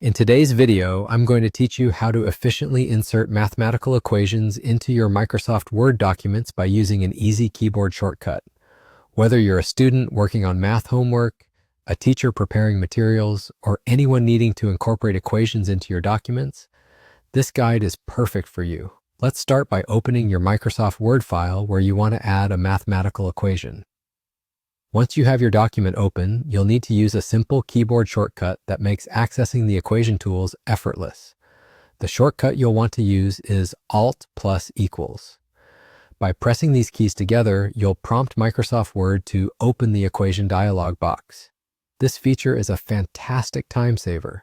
In today's video, I'm going to teach you how to efficiently insert mathematical equations into your Microsoft Word documents by using an easy keyboard shortcut. Whether you're a student working on math homework, a teacher preparing materials, or anyone needing to incorporate equations into your documents, this guide is perfect for you. Let's start by opening your Microsoft Word file where you want to add a mathematical equation. Once you have your document open, you'll need to use a simple keyboard shortcut that makes accessing the equation tools effortless. The shortcut you'll want to use is Alt plus equals. By pressing these keys together, you'll prompt Microsoft Word to open the equation dialog box. This feature is a fantastic time saver,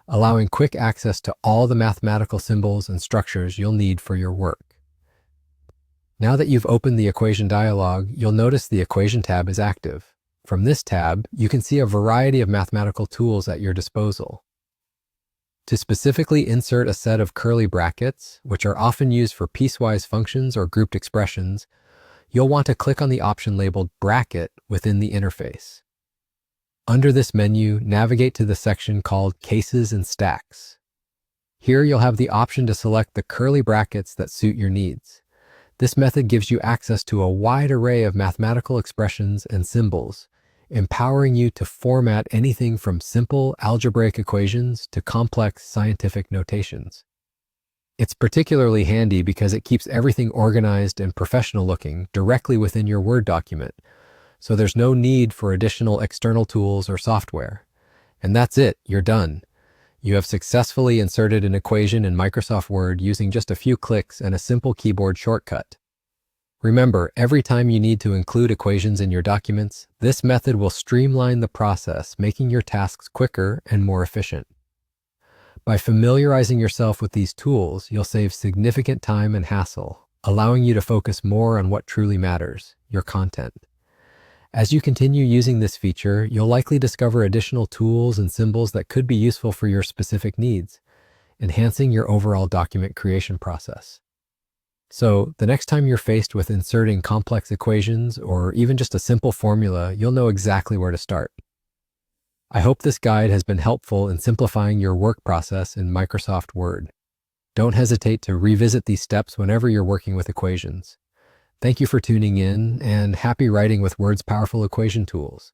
allowing quick access to all the mathematical symbols and structures you'll need for your work. Now that you've opened the equation dialog, you'll notice the equation tab is active. From this tab, you can see a variety of mathematical tools at your disposal. To specifically insert a set of curly brackets, which are often used for piecewise functions or grouped expressions, you'll want to click on the option labeled Bracket within the interface. Under this menu, navigate to the section called Cases and Stacks. Here you'll have the option to select the curly brackets that suit your needs. This method gives you access to a wide array of mathematical expressions and symbols, empowering you to format anything from simple algebraic equations to complex scientific notations. It's particularly handy because it keeps everything organized and professional looking directly within your Word document, so there's no need for additional external tools or software. And that's it, you're done. You have successfully inserted an equation in Microsoft Word using just a few clicks and a simple keyboard shortcut. Remember, every time you need to include equations in your documents, this method will streamline the process, making your tasks quicker and more efficient. By familiarizing yourself with these tools, you'll save significant time and hassle, allowing you to focus more on what truly matters, your content. As you continue using this feature, you'll likely discover additional tools and symbols that could be useful for your specific needs, enhancing your overall document creation process. So, the next time you're faced with inserting complex equations or even just a simple formula, you'll know exactly where to start. I hope this guide has been helpful in simplifying your work process in Microsoft Word. Don't hesitate to revisit these steps whenever you're working with equations. Thank you for tuning in, and happy writing with Word's powerful equation tools.